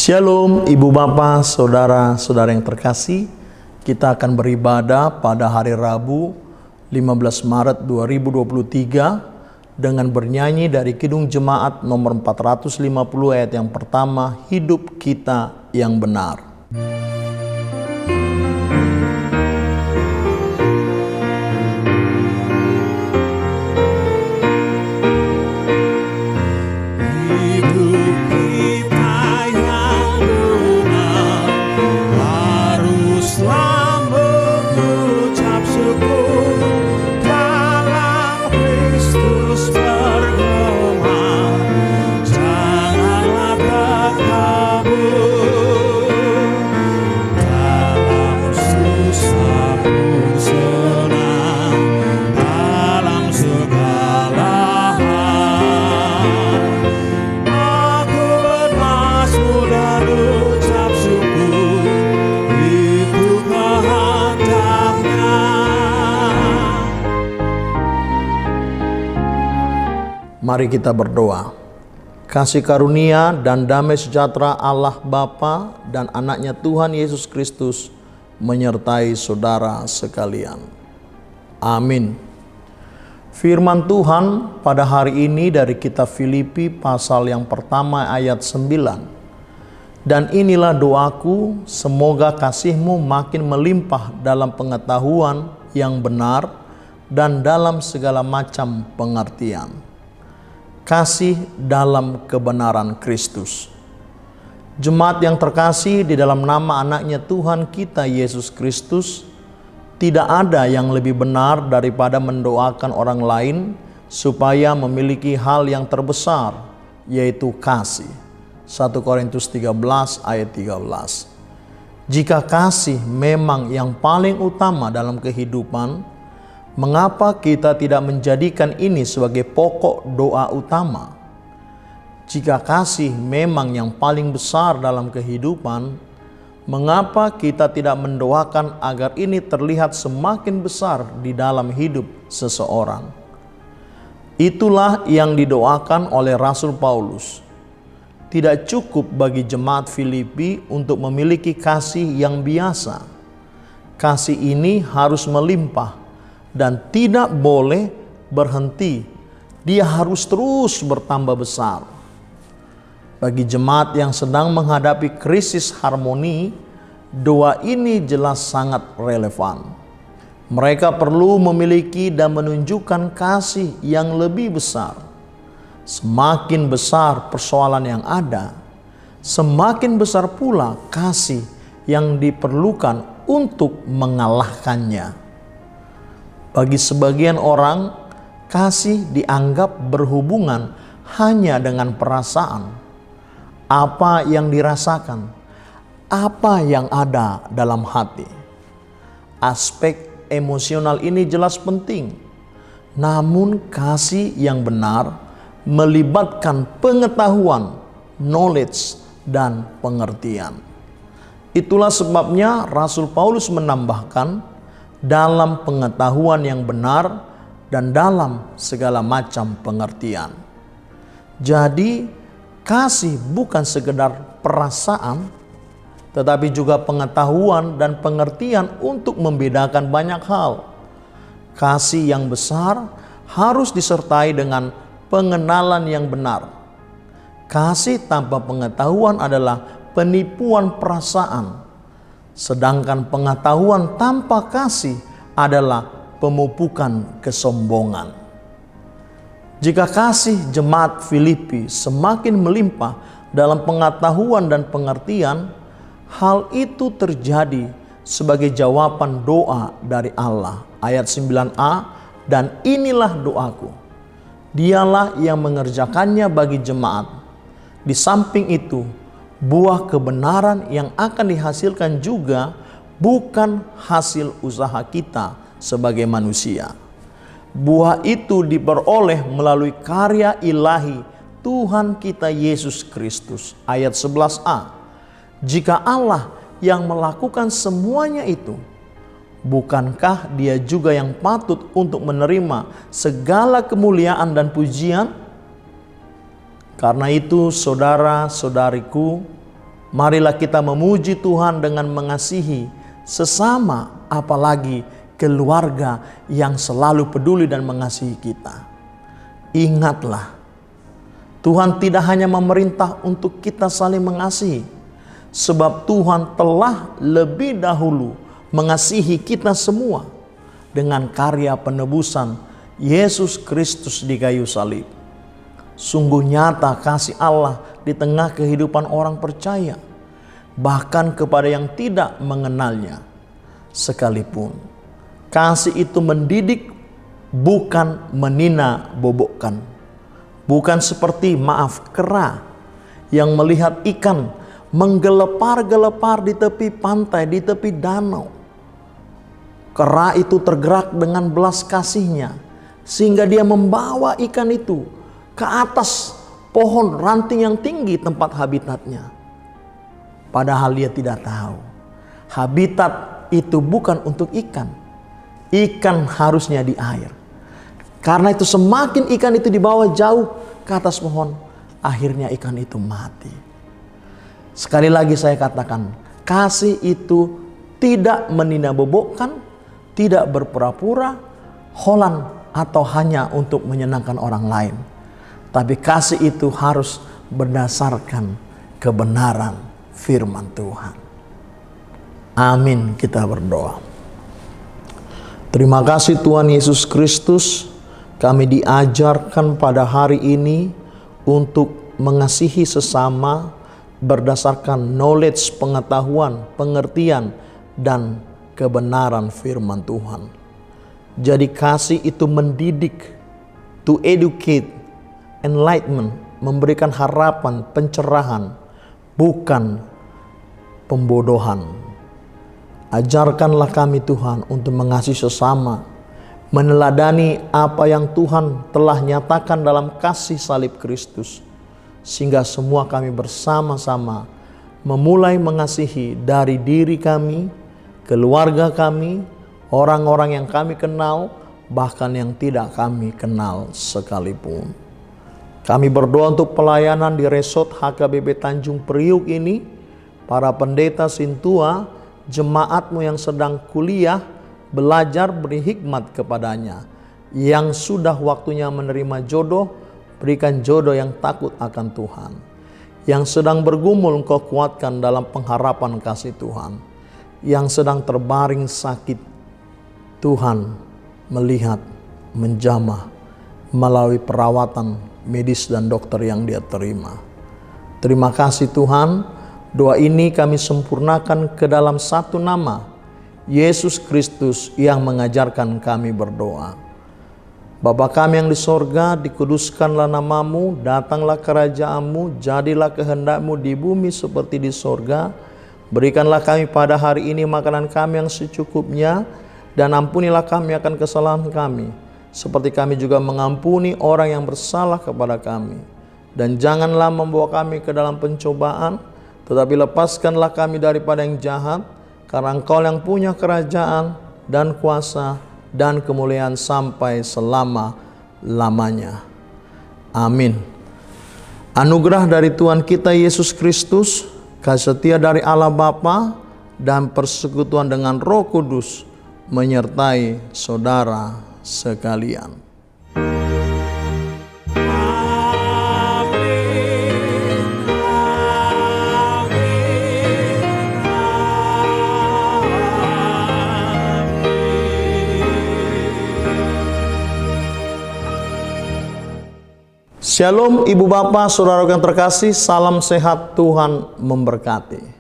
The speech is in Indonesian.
Shalom Ibu Bapak, Saudara-saudara yang terkasih. Kita akan beribadah pada hari Rabu 15 Maret 2023 dengan bernyanyi dari Kidung Jemaat nomor 450 ayat yang pertama, Hidup Kita yang Benar. Mari kita berdoa. Kasih karunia dan damai sejahtera Allah Bapa dan anaknya Tuhan Yesus Kristus menyertai saudara sekalian. Amin. Firman Tuhan pada hari ini dari kitab Filipi pasal yang pertama ayat 9. Dan inilah doaku, semoga kasihmu makin melimpah dalam pengetahuan yang benar dan dalam segala macam pengertian. Kasih dalam kebenaran Kristus. Jemaat yang terkasih, di dalam nama anaknya Tuhan kita Yesus Kristus, tidak ada yang lebih benar daripada mendoakan orang lain supaya memiliki hal yang terbesar, yaitu kasih. 1 Korintus 13 ayat 13. Jika kasih memang yang paling utama dalam kehidupan, mengapa kita tidak menjadikan ini sebagai pokok doa utama? Jika kasih memang yang paling besar dalam kehidupan, mengapa kita tidak mendoakan agar ini terlihat semakin besar di dalam hidup seseorang? Itulah yang didoakan oleh Rasul Paulus. Tidak cukup bagi jemaat Filipi untuk memiliki kasih yang biasa. Kasih ini harus melimpah dan tidak boleh berhenti. Dia harus terus bertambah besar. Bagi jemaat yang sedang menghadapi krisis harmoni, doa ini jelas sangat relevan. Mereka perlu memiliki dan menunjukkan kasih yang lebih besar. Semakin besar persoalan yang ada, semakin besar pula kasih yang diperlukan untuk mengalahkannya. Bagi sebagian orang, kasih dianggap berhubungan hanya dengan perasaan. Apa yang dirasakan, apa yang ada dalam hati. Aspek emosional ini jelas penting. Namun kasih yang benar melibatkan pengetahuan, knowledge, dan pengertian. Itulah sebabnya Rasul Paulus menambahkan, dalam pengetahuan yang benar dan dalam segala macam pengertian. Jadi kasih bukan sekedar perasaan, tetapi juga pengetahuan dan pengertian untuk membedakan banyak hal. Kasih yang besar harus disertai dengan pengenalan yang benar. Kasih tanpa pengetahuan adalah penipuan perasaan. Sedangkan pengetahuan tanpa kasih adalah pemupukan kesombongan. Jika kasih jemaat Filipi semakin melimpah dalam pengetahuan dan pengertian, hal itu terjadi sebagai jawaban doa dari Allah. Ayat 9a, dan inilah doaku. Dialah yang mengerjakannya bagi jemaat. Di samping itu, buah kebenaran yang akan dihasilkan juga bukan hasil usaha kita sebagai manusia. Buah itu diperoleh melalui karya ilahi Tuhan kita Yesus Kristus. Ayat 11a. Jika Allah yang melakukan semuanya itu, bukankah Dia juga yang patut untuk menerima segala kemuliaan dan pujian? Karena itu saudara-saudariku, Marilah kita memuji Tuhan dengan mengasihi sesama, apalagi keluarga yang selalu peduli dan mengasihi kita. Ingatlah, Tuhan tidak hanya memerintah untuk kita saling mengasihi, sebab Tuhan telah lebih dahulu mengasihi kita semua dengan karya penebusan Yesus Kristus di kayu salib. Sungguh nyata kasih Allah di tengah kehidupan orang percaya, bahkan kepada yang tidak mengenalnya sekalipun. Kasih itu mendidik, bukan menina-bobokkan. Bukan seperti kera yang melihat ikan menggelepar-gelepar di tepi pantai, di tepi danau. Kera itu tergerak dengan belas kasihnya, sehingga dia membawa ikan itu ke atas pohon ranting yang tinggi tempat habitatnya. Padahal dia tidak tahu, habitat itu bukan untuk ikan. Ikan harusnya di air. Karena itu semakin ikan itu dibawa jauh ke atas pohon, akhirnya ikan itu mati. Sekali lagi saya katakan, kasih itu tidak menina-bobokkan, tidak berpura-pura, holan, atau hanya untuk menyenangkan orang lain. Tapi kasih itu harus berdasarkan kebenaran firman Tuhan. Amin, kita berdoa. Terima kasih Tuhan Yesus Kristus, kami diajarkan pada hari ini untuk mengasihi sesama berdasarkan knowledge, pengetahuan, pengertian, dan kebenaran firman Tuhan. Jadi kasih itu mendidik, to educate, enlightenment, memberikan harapan, pencerahan, bukan pembodohan. Ajarkanlah kami Tuhan untuk mengasihi sesama, meneladani apa yang Tuhan telah nyatakan dalam kasih salib Kristus, sehingga semua kami bersama-sama memulai mengasihi dari diri kami, keluarga kami, orang-orang yang kami kenal, bahkan yang tidak kami kenal sekalipun. Kami berdoa untuk pelayanan di Resort HKBP Tanjung Priuk ini, para pendeta Sintua, jemaatmu yang sedang kuliah, belajar beri hikmat kepadanya. Yang sudah waktunya menerima jodoh, berikan jodoh yang takut akan Tuhan. Yang sedang bergumul, engkau kuatkan dalam pengharapan kasih Tuhan. Yang sedang terbaring sakit, Tuhan melihat, menjamah melalui perawatan medis dan dokter yang dia terima. Terima kasih Tuhan, doa ini kami sempurnakan ke dalam satu nama, Yesus Kristus yang mengajarkan kami berdoa. Bapa kami yang di sorga, dikuduskanlah namamu, datanglah kerajaanmu, jadilah kehendakmu di bumi seperti di sorga. Berikanlah kami pada hari ini makanan kami yang secukupnya, dan ampunilah kami akan kesalahan kami, seperti kami juga mengampuni orang yang bersalah kepada kami. Dan janganlah membawa kami ke dalam pencobaan, tetapi lepaskanlah kami daripada yang jahat, karena Engkau yang punya kerajaan dan kuasa dan kemuliaan sampai selama-lamanya. Amin. Anugerah dari Tuhan kita Yesus Kristus, kasih setia dari Allah Bapa, dan persekutuan dengan Roh Kudus menyertai saudara sekalian. Shalom Ibu Bapak, saudara yang terkasih, salam sehat, Tuhan memberkati.